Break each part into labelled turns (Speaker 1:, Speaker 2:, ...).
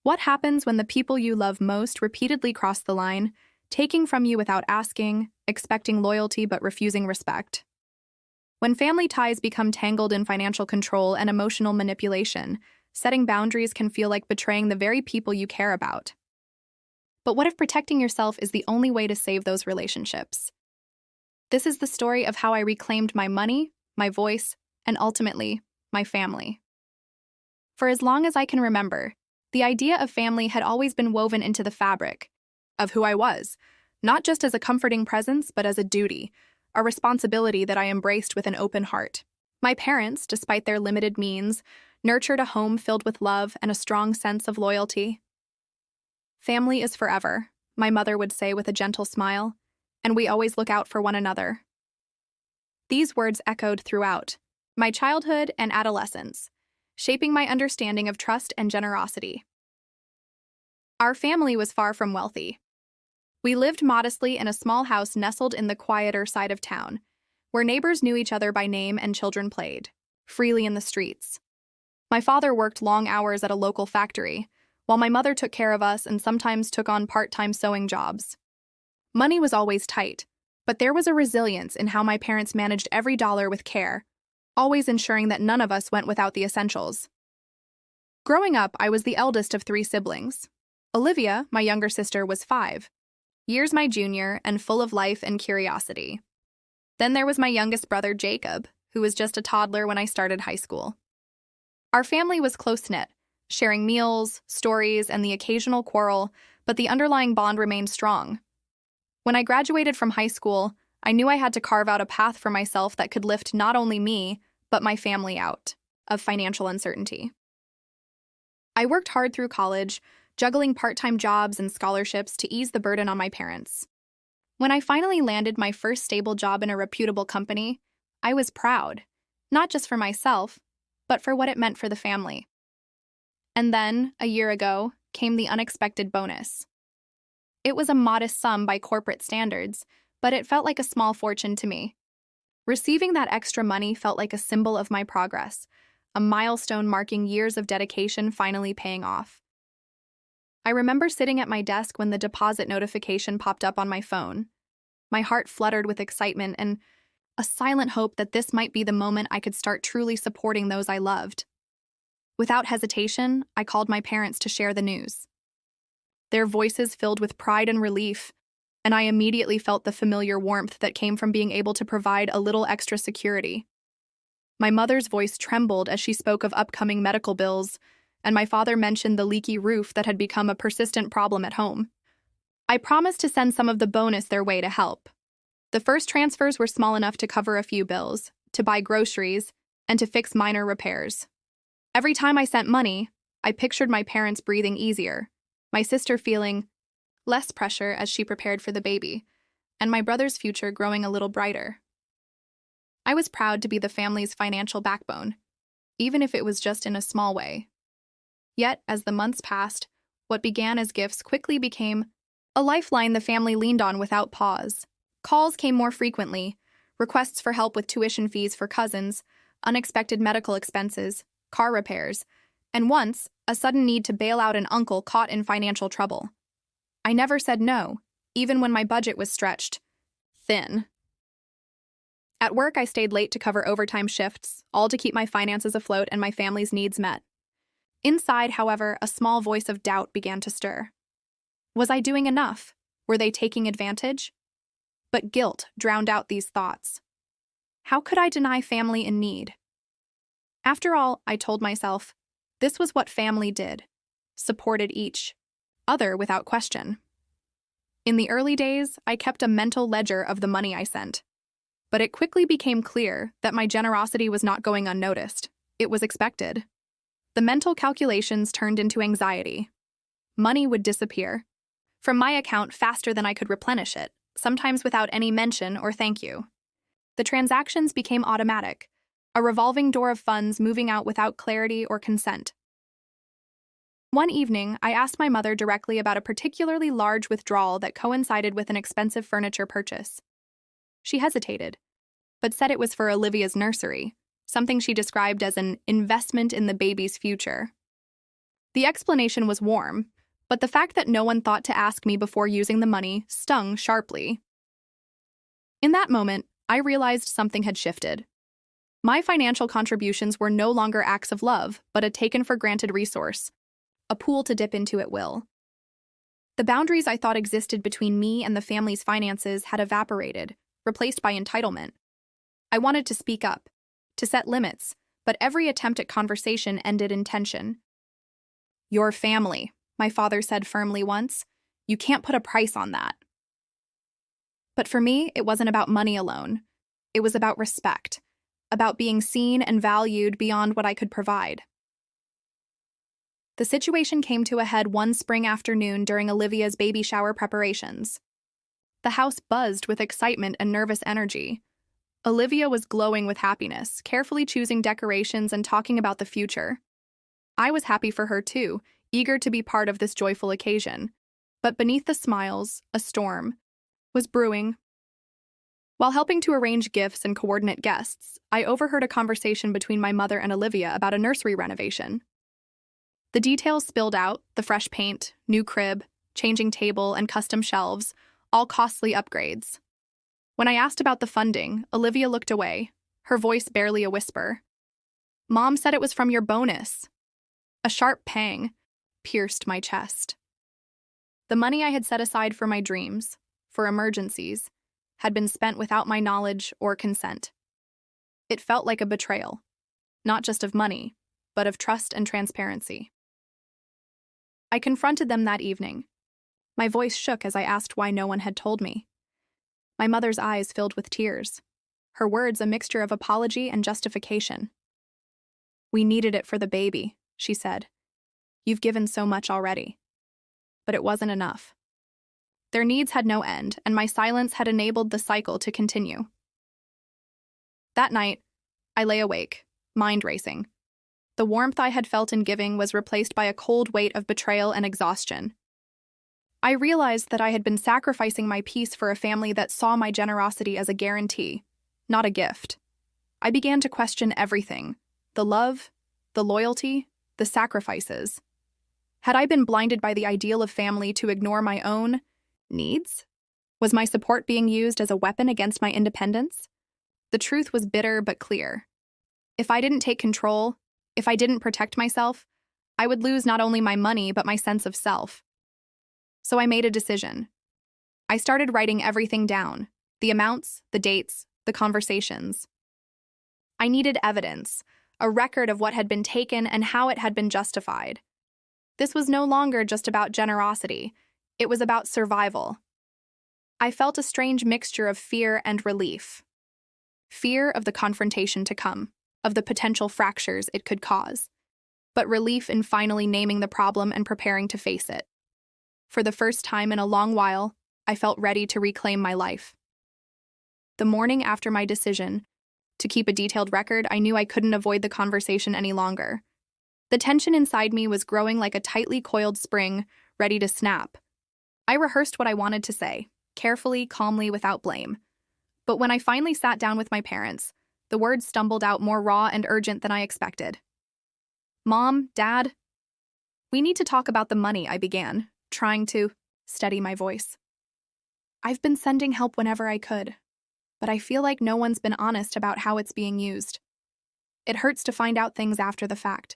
Speaker 1: What happens when the people you love most repeatedly cross the line, taking from you without asking, expecting loyalty but refusing respect? When family ties become tangled in financial control and emotional manipulation, setting boundaries can feel like betraying the very people you care about. But what if protecting yourself is the only way to save those relationships? This is the story of how I reclaimed my money, my voice, and ultimately, my family. For as long as I can remember, the idea of family had always been woven into the fabric of who I was, not just as a comforting presence, but as a duty, a responsibility that I embraced with an open heart. My parents, despite their limited means, nurtured a home filled with love and a strong sense of loyalty. "Family is forever," my mother would say with a gentle smile, "and we always look out for one another." These words echoed throughout my childhood and adolescence, shaping my understanding of trust and generosity. Our family was far from wealthy. We lived modestly in a small house nestled in the quieter side of town, where neighbors knew each other by name and children played freely in the streets. My father worked long hours at a local factory, while my mother took care of us and sometimes took on part-time sewing jobs. Money was always tight, but there was a resilience in how my parents managed every dollar with care, always ensuring that none of us went without the essentials. Growing up, I was the eldest of 3 siblings. Olivia, my younger sister, was 5 years my junior and full of life and curiosity. Then there was my youngest brother, Jacob, who was just a toddler when I started high school. Our family was close-knit, sharing meals, stories, and the occasional quarrel, but the underlying bond remained strong. When I graduated from high school, I knew I had to carve out a path for myself that could lift not only me, but my family out of financial uncertainty. I worked hard through college, juggling part-time jobs and scholarships to ease the burden on my parents. When I finally landed my first stable job in a reputable company, I was proud, not just for myself, but for what it meant for the family. And then, a year ago, came the unexpected bonus. It was a modest sum by corporate standards, but it felt like a small fortune to me. Receiving that extra money felt like a symbol of my progress, a milestone marking years of dedication finally paying off. I remember sitting at my desk when the deposit notification popped up on my phone. My heart fluttered with excitement and a silent hope that this might be the moment I could start truly supporting those I loved. Without hesitation, I called my parents to share the news. Their voices filled with pride and relief, and I immediately felt the familiar warmth that came from being able to provide a little extra security. My mother's voice trembled as she spoke of upcoming medical bills, and my father mentioned the leaky roof that had become a persistent problem at home. I promised to send some of the bonus their way to help. The first transfers were small enough to cover a few bills, to buy groceries, and to fix minor repairs. Every time I sent money, I pictured my parents breathing easier, my sister feeling less pressure as she prepared for the baby, and my brother's future growing a little brighter. I was proud to be the family's financial backbone, even if it was just in a small way. Yet, as the months passed, what began as gifts quickly became a lifeline the family leaned on without pause. Calls came more frequently, requests for help with tuition fees for cousins, unexpected medical expenses, car repairs, and once, a sudden need to bail out an uncle caught in financial trouble. I never said no, even when my budget was stretched thin. At work, I stayed late to cover overtime shifts, all to keep my finances afloat and my family's needs met. Inside, however, a small voice of doubt began to stir. Was I doing enough? Were they taking advantage? But guilt drowned out these thoughts. How could I deny family in need? After all, I told myself, this was what family did, supported each other without question. In the early days, I kept a mental ledger of the money I sent. But it quickly became clear that my generosity was not going unnoticed. It was expected. The mental calculations turned into anxiety. Money would disappear from my account faster than I could replenish it, sometimes without any mention or thank you. The transactions became automatic, a revolving door of funds moving out without clarity or consent. One evening, I asked my mother directly about a particularly large withdrawal that coincided with an expensive furniture purchase. She hesitated, but said it was for Olivia's nursery, something she described as an investment in the baby's future. The explanation was warm, but the fact that no one thought to ask me before using the money stung sharply. In that moment, I realized something had shifted. My financial contributions were no longer acts of love, but a taken-for-granted resource, a pool to dip into at will. The boundaries I thought existed between me and the family's finances had evaporated, replaced by entitlement. I wanted to speak up, to set limits, but every attempt at conversation ended in tension. "Your family," my father said firmly once. "You can't put a price on that." But for me, it wasn't about money alone. It was about respect, about being seen and valued beyond what I could provide. The situation came to a head one spring afternoon during Olivia's baby shower preparations. The house buzzed with excitement and nervous energy. Olivia was glowing with happiness, carefully choosing decorations and talking about the future. I was happy for her too, eager to be part of this joyful occasion. But beneath the smiles, a storm was brewing. While helping to arrange gifts and coordinate guests, I overheard a conversation between my mother and Olivia about a nursery renovation. The details spilled out: the fresh paint, new crib, changing table, and custom shelves, all costly upgrades. When I asked about the funding, Olivia looked away, her voice barely a whisper. "Mom said it was from your bonus." A sharp pang pierced my chest. The money I had set aside for my dreams, for emergencies, had been spent without my knowledge or consent. It felt like a betrayal, not just of money, but of trust and transparency. I confronted them that evening. My voice shook as I asked why no one had told me. My mother's eyes filled with tears, her words a mixture of apology and justification. "We needed it for the baby," she said. "You've given so much already." But it wasn't enough. Their needs had no end, and my silence had enabled the cycle to continue. That night, I lay awake, mind racing. The warmth I had felt in giving was replaced by a cold weight of betrayal and exhaustion. I realized that I had been sacrificing my peace for a family that saw my generosity as a guarantee, not a gift. I began to question everything: the love, the loyalty, the sacrifices. Had I been blinded by the ideal of family to ignore my own needs? Was my support being used as a weapon against my independence? The truth was bitter but clear. If I didn't take control, if I didn't protect myself, I would lose not only my money but my sense of self. So I made a decision. I started writing everything down: the amounts, the dates, the conversations. I needed evidence, a record of what had been taken and how it had been justified. This was no longer just about generosity, it was about survival. I felt a strange mixture of fear and relief. Fear of the confrontation to come, of the potential fractures it could cause, but relief in finally naming the problem and preparing to face it. For the first time in a long while, I felt ready to reclaim my life. The morning after my decision to keep a detailed record, I knew I couldn't avoid the conversation any longer. The tension inside me was growing like a tightly coiled spring, ready to snap. I rehearsed what I wanted to say, carefully, calmly, without blame. But when I finally sat down with my parents, the words stumbled out more raw and urgent than I expected. "Mom, Dad, we need to talk about the money," I began, trying to steady my voice. "I've been sending help whenever I could, but I feel like no one's been honest about how it's being used. It hurts to find out things after the fact,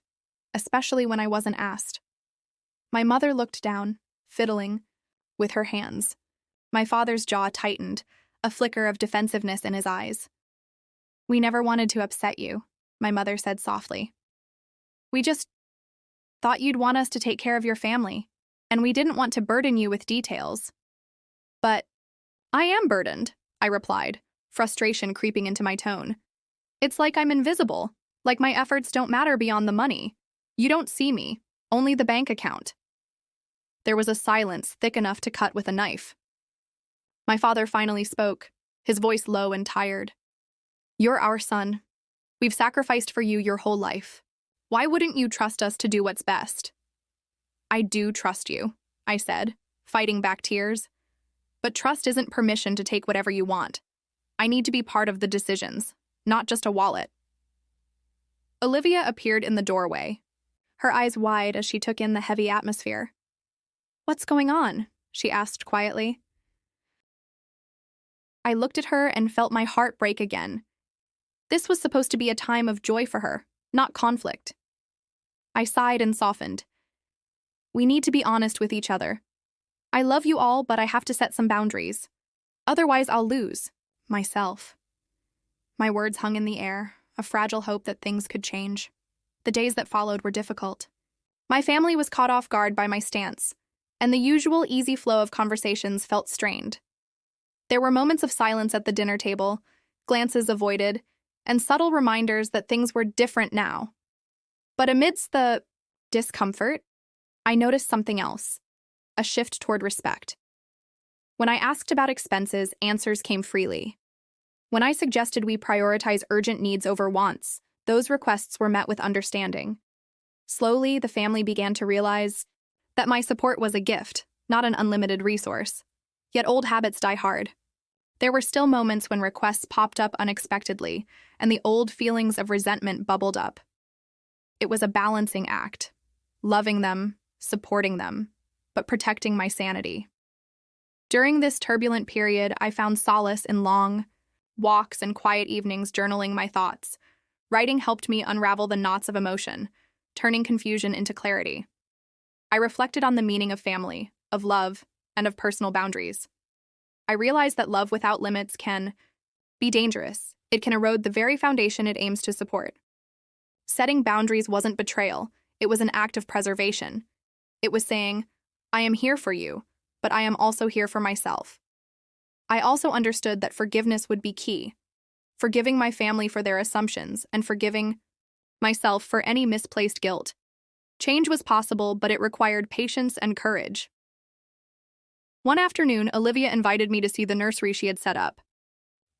Speaker 1: especially when I wasn't asked." My mother looked down, fiddling with her hands. My father's jaw tightened, a flicker of defensiveness in his eyes. "We never wanted to upset you," my mother said softly. "We just thought you'd want us to take care of your family, and we didn't want to burden you with details." "But I am burdened," I replied, frustration creeping into my tone. "It's like I'm invisible, like my efforts don't matter beyond the money. You don't see me, only the bank account." There was a silence thick enough to cut with a knife. My father finally spoke, his voice low and tired. "You're our son. We've sacrificed for you your whole life. Why wouldn't you trust us to do what's best?" "I do trust you," I said, fighting back tears. "But trust isn't permission to take whatever you want. I need to be part of the decisions, not just a wallet." Olivia appeared in the doorway, her eyes wide as she took in the heavy atmosphere. "What's going on?" she asked quietly. I looked at her and felt my heart break again. This was supposed to be a time of joy for her, not conflict. I sighed and softened. "We need to be honest with each other. I love you all, but I have to set some boundaries. Otherwise, I'll lose myself." My words hung in the air, a fragile hope that things could change. The days that followed were difficult. My family was caught off guard by my stance, and the usual easy flow of conversations felt strained. There were moments of silence at the dinner table, glances avoided, and subtle reminders that things were different now. But amidst the discomfort, I noticed something else, a shift toward respect. When I asked about expenses, answers came freely. When I suggested we prioritize urgent needs over wants, those requests were met with understanding. Slowly, the family began to realize that my support was a gift, not an unlimited resource. Yet old habits die hard. There were still moments when requests popped up unexpectedly, and the old feelings of resentment bubbled up. It was a balancing act, loving them, supporting them, but protecting my sanity. During this turbulent period, I found solace in long walks and quiet evenings journaling my thoughts. Writing helped me unravel the knots of emotion, turning confusion into clarity. I reflected on the meaning of family, of love, and of personal boundaries. I realized that love without limits can be dangerous. It can erode the very foundation it aims to support. Setting boundaries wasn't betrayal, it was an act of preservation. It was saying, "I am here for you, but I am also here for myself." I also understood that forgiveness would be key. Forgiving my family for their assumptions and forgiving myself for any misplaced guilt. Change was possible, but it required patience and courage. One afternoon, Olivia invited me to see the nursery she had set up.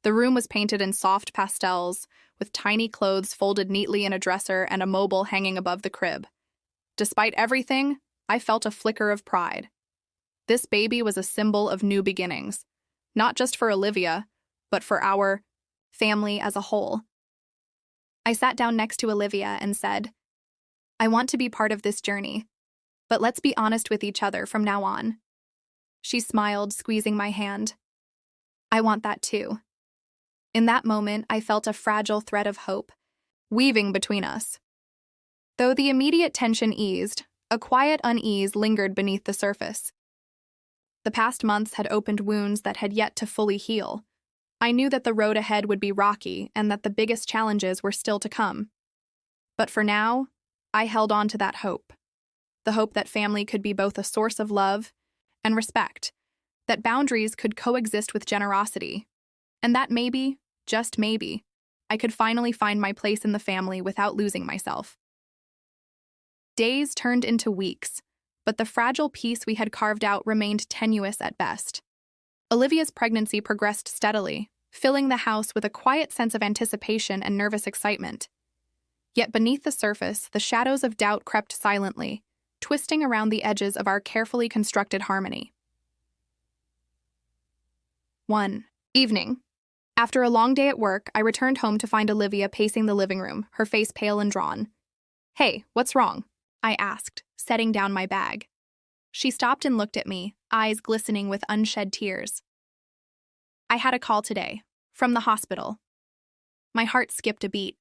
Speaker 1: The room was painted in soft pastels, with tiny clothes folded neatly in a dresser and a mobile hanging above the crib. Despite everything, I felt a flicker of pride. This baby was a symbol of new beginnings, not just for Olivia, but for our family as a whole. I sat down next to Olivia and said, "I want to be part of this journey, but let's be honest with each other from now on." She smiled, squeezing my hand. "I want that too." In that moment, I felt a fragile thread of hope weaving between us. Though the immediate tension eased, a quiet unease lingered beneath the surface. The past months had opened wounds that had yet to fully heal. I knew that the road ahead would be rocky and that the biggest challenges were still to come. But for now, I held on to that hope. The hope that family could be both a source of love and respect, that boundaries could coexist with generosity, and that maybe, just maybe, I could finally find my place in the family without losing myself. Days turned into weeks, but the fragile peace we had carved out remained tenuous at best. Olivia's pregnancy progressed steadily, filling the house with a quiet sense of anticipation and nervous excitement. Yet beneath the surface, the shadows of doubt crept silently, twisting around the edges of our carefully constructed harmony. One evening. After a long day at work, I returned home to find Olivia pacing the living room, her face pale and drawn. "Hey, what's wrong?" I asked, setting down my bag. She stopped and looked at me, eyes glistening with unshed tears. "I had a call today, from the hospital." My heart skipped a beat.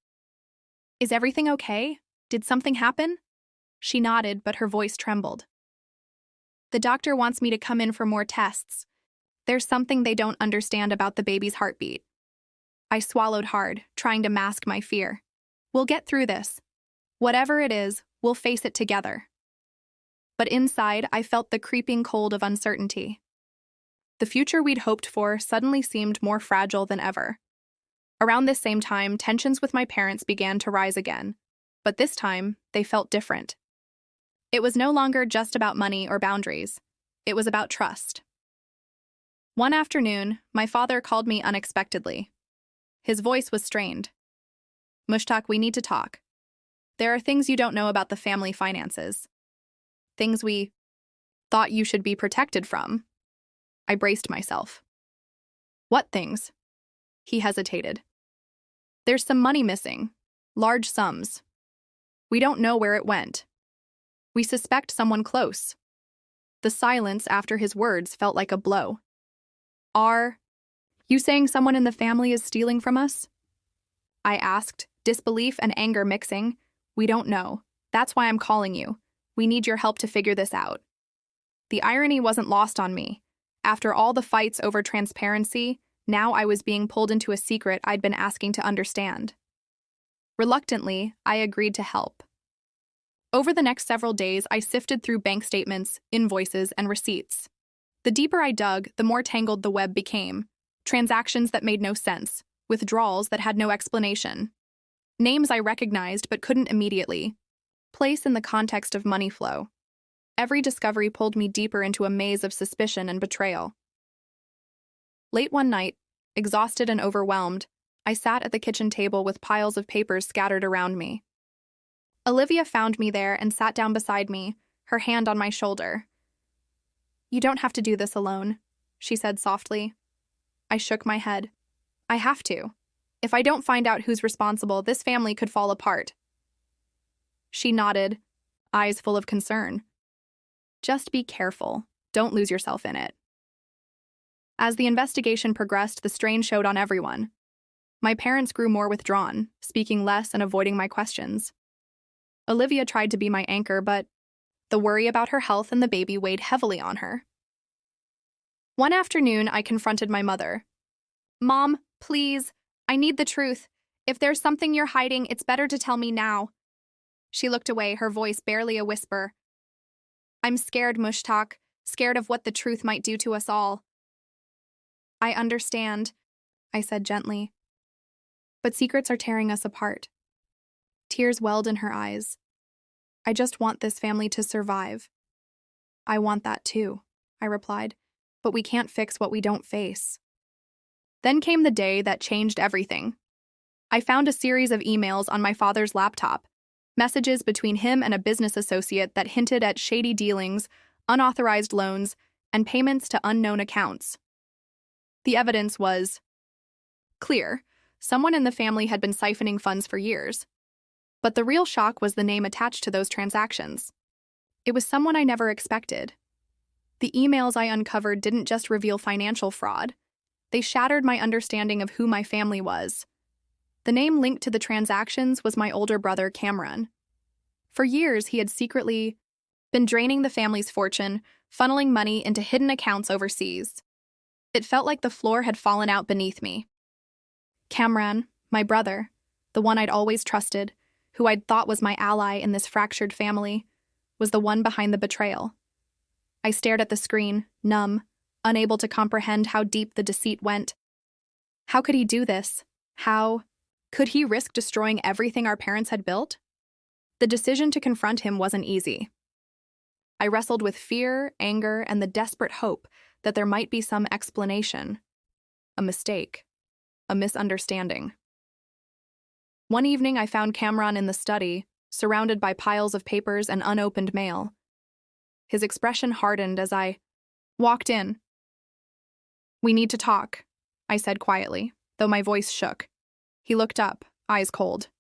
Speaker 1: "Is everything okay? Did something happen?" She nodded, but her voice trembled. "The doctor wants me to come in for more tests. There's something they don't understand about the baby's heartbeat." I swallowed hard, trying to mask my fear. "We'll get through this. Whatever it is, we'll face it together." But inside, I felt the creeping cold of uncertainty. The future we'd hoped for suddenly seemed more fragile than ever. Around this same time, tensions with my parents began to rise again, but this time, they felt different. It was no longer just about money or boundaries. It was about trust. One afternoon, my father called me unexpectedly. His voice was strained. "Mushtaq, we need to talk. There are things you don't know about the family finances. Things we thought you should be protected from." I braced myself. "What things?" He hesitated. "There's some money missing. Large sums. We don't know where it went. We suspect someone close. The silence after his words felt like a blow. Are you saying someone in the family is stealing from us? I asked, disbelief and anger mixing. We don't know. That's why I'm calling you. We need your help to figure this out. The irony wasn't lost on me. After all the fights over transparency, now I was being pulled into a secret I'd been asking to understand. Reluctantly, I agreed to help. Over the next several days, I sifted through bank statements, invoices, and receipts. The deeper I dug, the more tangled the web became. Transactions that made no sense, withdrawals that had no explanation. Names I recognized but couldn't immediately place in the context of money flow. Every discovery pulled me deeper into a maze of suspicion and betrayal. Late one night, exhausted and overwhelmed, I sat at the kitchen table with piles of papers scattered around me. Olivia found me there and sat down beside me, her hand on my shoulder. "You don't have to do this alone," she said softly. I shook my head. "I have to. If I don't find out who's responsible, this family could fall apart." She nodded, eyes full of concern. "Just be careful. Don't lose yourself in it." As the investigation progressed, the strain showed on everyone. My parents grew more withdrawn, speaking less and avoiding my questions. Olivia tried to be my anchor, but the worry about her health and the baby weighed heavily on her. One afternoon, I confronted my mother. "Mom, please, I need the truth. If there's something you're hiding, it's better to tell me now." She looked away, her voice barely a whisper. "I'm scared, Mushtaq, scared of what the truth might do to us all." "I understand," I said gently. "But secrets are tearing us apart." Tears welled in her eyes. "I just want this family to survive." "I want that too," I replied, "but we can't fix what we don't face." Then came the day that changed everything. I found a series of emails on my father's laptop, messages between him and a business associate that hinted at shady dealings, unauthorized loans, and payments to unknown accounts. The evidence was clear. Someone in the family had been siphoning funds for years. But the real shock was the name attached to those transactions. It was someone I never expected. The emails I uncovered didn't just reveal financial fraud. They shattered my understanding of who my family was. The name linked to the transactions was my older brother, Cameron. For years, he had secretly been draining the family's fortune, funneling money into hidden accounts overseas. It felt like the floor had fallen out beneath me. Cameron, my brother, the one I'd always trusted, who I'd thought was my ally in this fractured family, was the one behind the betrayal. I stared at the screen, numb, unable to comprehend how deep the deceit went. How could he do this? How could he risk destroying everything our parents had built? The decision to confront him wasn't easy. I wrestled with fear, anger, and the desperate hope that there might be some explanation. A mistake. A misunderstanding. One evening, I found Cameron in the study, surrounded by piles of papers and unopened mail. His expression hardened as I walked in. "We need to talk," I said quietly, though my voice shook. He looked up, eyes cold.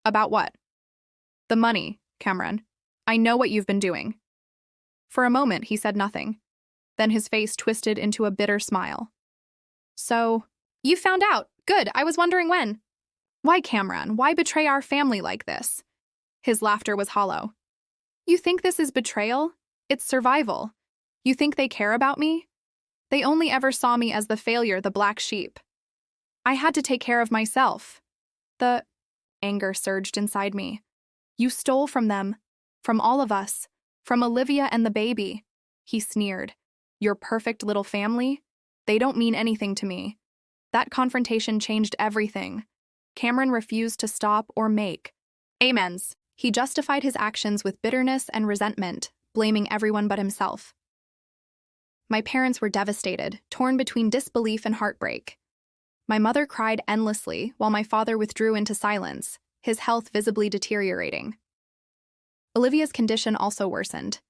Speaker 1: "About what?" "The money, Cameron. I know what you've been doing." For a moment, he said nothing. Then his face twisted into a bitter smile. "So, you found out. Good, I was wondering when." "Why, Cameron? Why betray our family like this?" His laughter was hollow. "You think this is betrayal? It's survival. You think they care about me? They only ever saw me as the failure, the black sheep. I had to take care of myself." The anger surged inside me. "You stole from them, from all of us, from Olivia and the baby," he sneered. "Your perfect little family? They don't mean anything to me." That confrontation changed everything. Cameron refused to stop or make amends. He justified his actions with bitterness and resentment, blaming everyone but himself. My parents were devastated, torn between disbelief and heartbreak. My mother cried endlessly, while my father withdrew into silence, his health visibly deteriorating. Olivia's condition also worsened.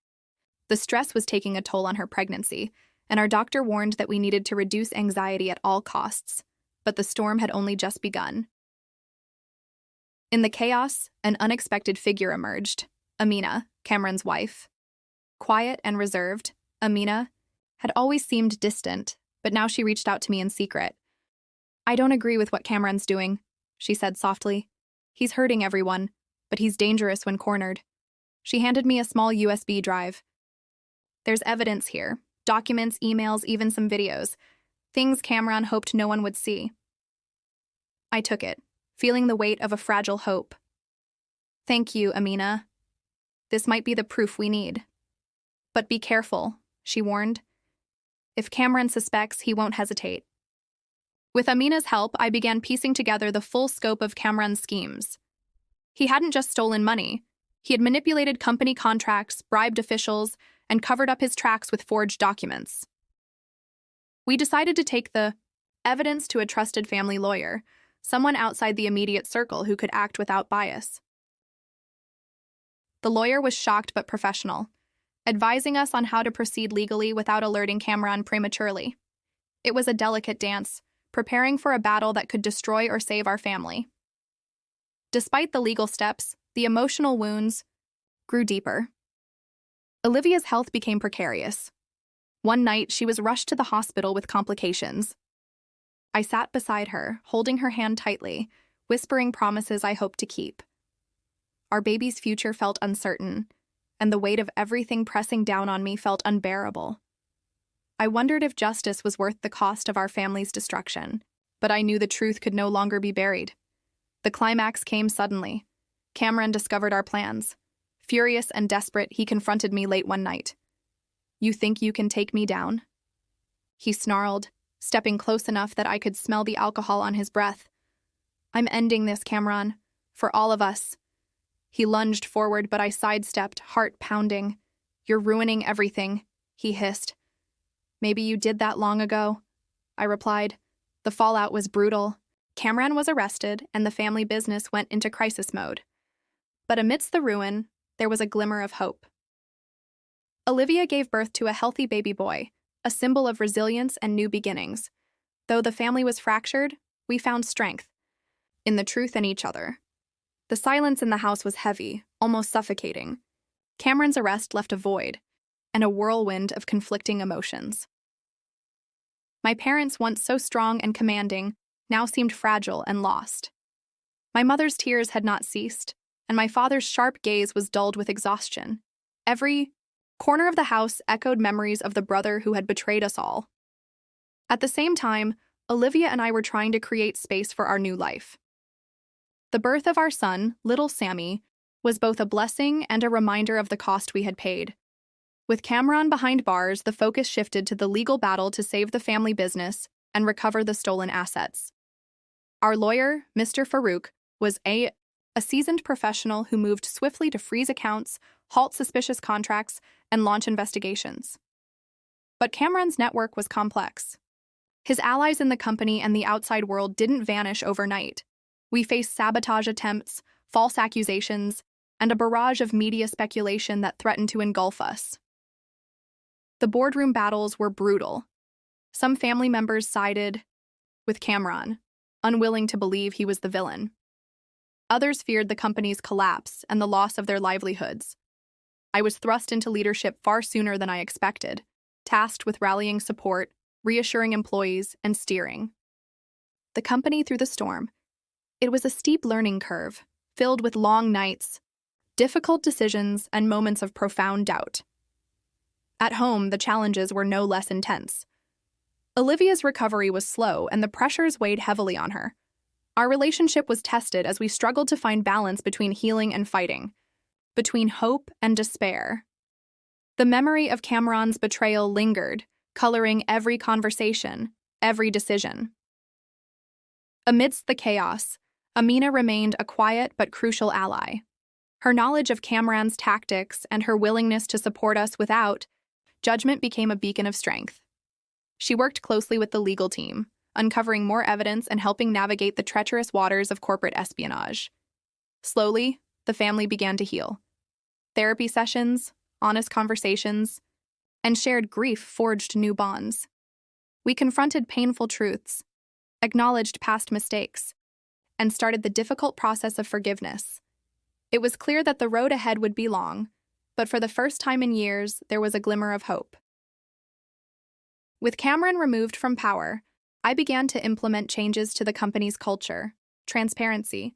Speaker 1: The stress was taking a toll on her pregnancy, and our doctor warned that we needed to reduce anxiety at all costs, but the storm had only just begun. In the chaos, an unexpected figure emerged. Amina, Cameron's wife. Quiet and reserved, Amina had always seemed distant, but now she reached out to me in secret. "I don't agree with what Cameron's doing," she said softly. "He's hurting everyone, but he's dangerous when cornered." She handed me a small USB drive. "There's evidence here, documents, emails, even some videos. Things Cameron hoped no one would see." I took it, feeling the weight of a fragile hope. "Thank you, Amina. This might be the proof we need." "But be careful," she warned. "If Cameron suspects, he won't hesitate." With Amina's help, I began piecing together the full scope of Cameron's schemes. He hadn't just stolen money. He had manipulated company contracts, bribed officials, and covered up his tracks with forged documents. We decided to take the evidence to a trusted family lawyer, someone outside the immediate circle who could act without bias. The lawyer was shocked but professional, advising us on how to proceed legally without alerting Cameron prematurely. It was a delicate dance, preparing for a battle that could destroy or save our family. Despite the legal steps, the emotional wounds grew deeper. Olivia's health became precarious. One night, she was rushed to the hospital with complications. I sat beside her, holding her hand tightly, whispering promises I hoped to keep. Our baby's future felt uncertain, and the weight of everything pressing down on me felt unbearable. I wondered if justice was worth the cost of our family's destruction, but I knew the truth could no longer be buried. The climax came suddenly. Cameron discovered our plans. Furious and desperate, he confronted me late one night. "You think you can take me down?" He snarled, stepping close enough that I could smell the alcohol on his breath. "I'm ending this, Cameron, for all of us." He lunged forward, but I sidestepped, heart pounding. "You're ruining everything," he hissed. "Maybe you did that long ago," I replied. The fallout was brutal. Cameron was arrested, and the family business went into crisis mode. But amidst the ruin, there was a glimmer of hope. Olivia gave birth to a healthy baby boy, a symbol of resilience and new beginnings. Though the family was fractured, we found strength in the truth and each other. The silence in the house was heavy, almost suffocating. Cameron's arrest left a void, and a whirlwind of conflicting emotions. My parents, once so strong and commanding, now seemed fragile and lost. My mother's tears had not ceased, and my father's sharp gaze was dulled with exhaustion. Every corner of the house echoed memories of the brother who had betrayed us all. At the same time, Olivia and I were trying to create space for our new life. The birth of our son, little Sammy, was both a blessing and a reminder of the cost we had paid. With Cameron behind bars, the focus shifted to the legal battle to save the family business and recover the stolen assets. Our lawyer, Mr. Farouk, was a seasoned professional who moved swiftly to freeze accounts, halt suspicious contracts, and launch investigations. But Cameron's network was complex. His allies in the company and the outside world didn't vanish overnight. We faced sabotage attempts, false accusations, and a barrage of media speculation that threatened to engulf us. The boardroom battles were brutal. Some family members sided with Cameron, unwilling to believe he was the villain. Others feared the company's collapse and the loss of their livelihoods. I was thrust into leadership far sooner than I expected, tasked with rallying support, reassuring employees, and steering the company through the storm. It was a steep learning curve, filled with long nights, difficult decisions, and moments of profound doubt. At home, the challenges were no less intense. Olivia's recovery was slow, and the pressures weighed heavily on her. Our relationship was tested as we struggled to find balance between healing and fighting, between hope and despair. The memory of Cameron's betrayal lingered, coloring every conversation, every decision. Amidst the chaos, Amina remained a quiet but crucial ally. Her knowledge of Cameron's tactics and her willingness to support us without judgment became a beacon of strength. She worked closely with the legal team, uncovering more evidence and helping navigate the treacherous waters of corporate espionage. Slowly, the family began to heal. Therapy sessions, honest conversations, and shared grief forged new bonds. We confronted painful truths, acknowledged past mistakes, and started the difficult process of forgiveness. It was clear that the road ahead would be long, but for the first time in years, there was a glimmer of hope. With Cameron removed from power, I began to implement changes to the company's culture. Transparency,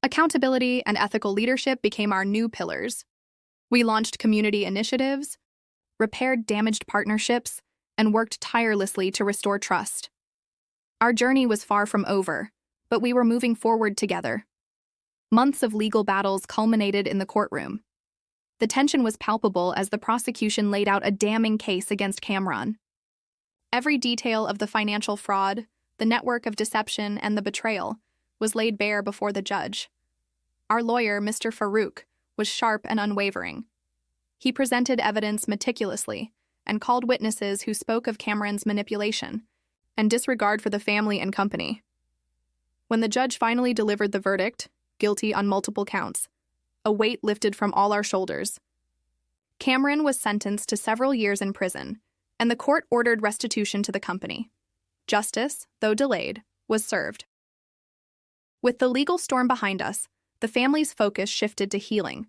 Speaker 1: accountability, and ethical leadership became our new pillars. We launched community initiatives, repaired damaged partnerships, and worked tirelessly to restore trust. Our journey was far from over, but we were moving forward together. Months of legal battles culminated in the courtroom. The tension was palpable as the prosecution laid out a damning case against Cameron. Every detail of the financial fraud, the network of deception, and the betrayal was laid bare before the judge. Our lawyer, Mr. Farouk, was sharp and unwavering. He presented evidence meticulously and called witnesses who spoke of Cameron's manipulation and disregard for the family and company. When the judge finally delivered the verdict, guilty on multiple counts, a weight lifted from all our shoulders. Cameron was sentenced to several years in prison, and the court ordered restitution to the company. Justice, though delayed, was served. With the legal storm behind us, the family's focus shifted to healing.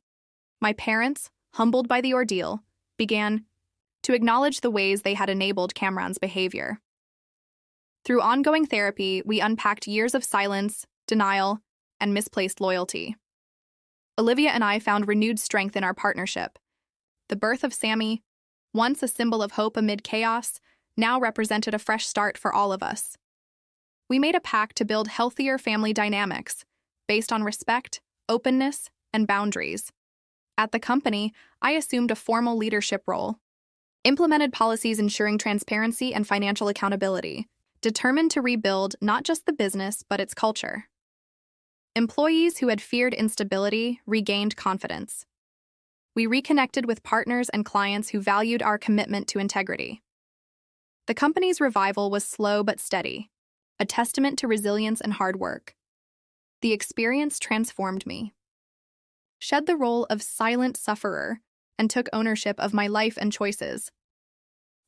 Speaker 1: My parents, humbled by the ordeal, began to acknowledge the ways they had enabled Cameron's behavior. Through ongoing therapy, we unpacked years of silence, denial, and misplaced loyalty. Olivia and I found renewed strength in our partnership. The birth of Sammy, once a symbol of hope amid chaos, now represented a fresh start for all of us. We made a pact to build healthier family dynamics based on respect, openness, and boundaries. At the company, I assumed a formal leadership role, implemented policies ensuring transparency and financial accountability, determined to rebuild not just the business but its culture. Employees who had feared instability regained confidence. We reconnected with partners and clients who valued our commitment to integrity. The company's revival was slow but steady, a testament to resilience and hard work. The experience transformed me. Shed the role of silent sufferer and took ownership of my life and choices.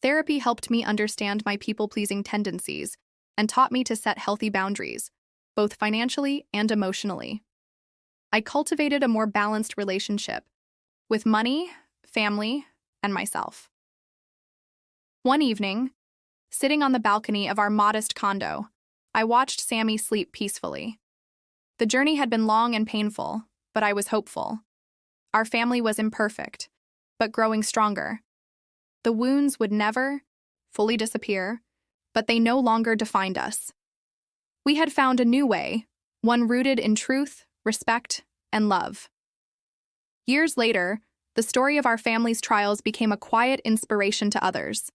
Speaker 1: Therapy helped me understand my people-pleasing tendencies and taught me to set healthy boundaries, both financially and emotionally. I cultivated a more balanced relationship with money, family, and myself. One evening, sitting on the balcony of our modest condo, I watched Sammy sleep peacefully. The journey had been long and painful, but I was hopeful. Our family was imperfect, but growing stronger. The wounds would never fully disappear, but they no longer defined us. We had found a new way, one rooted in truth, respect, and love. Years later, the story of our family's trials became a quiet inspiration to others.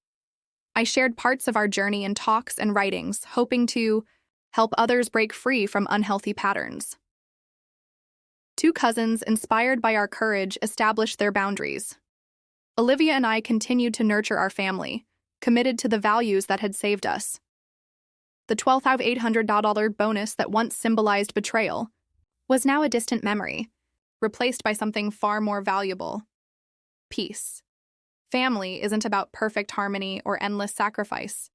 Speaker 1: I shared parts of our journey in talks and writings, hoping to help others break free from unhealthy patterns. Two cousins, inspired by our courage, established their boundaries. Olivia and I continued to nurture our family, committed to the values that had saved us. The $12,800 bonus that once symbolized betrayal was now a distant memory, replaced by something far more valuable: peace. Family isn't about perfect harmony or endless sacrifice.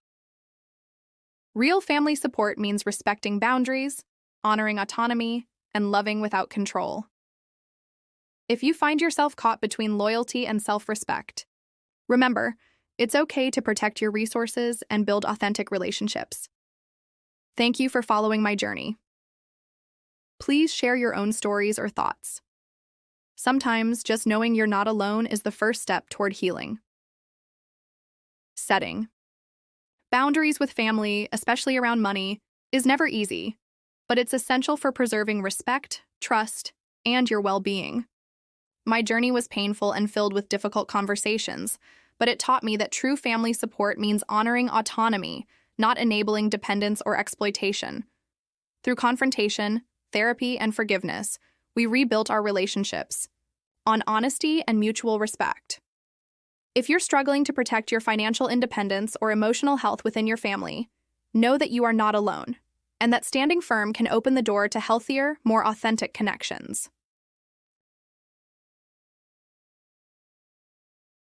Speaker 1: Real family support means respecting boundaries, honoring autonomy, and loving without control. If you find yourself caught between loyalty and self-respect, remember, it's okay to protect your resources and build authentic relationships. Thank you for following my journey. Please share your own stories or thoughts. Sometimes just knowing you're not alone is the first step toward healing. Setting. Boundaries with family, especially around money, is never easy, but it's essential for preserving respect, trust, and your well-being. My journey was painful and filled with difficult conversations, but it taught me that true family support means honoring autonomy, not enabling dependence or exploitation. Through confrontation, therapy, and forgiveness, we rebuilt our relationships on honesty and mutual respect. If you're struggling to protect your financial independence or emotional health within your family, know that you are not alone, and that standing firm can open the door to healthier, more authentic connections.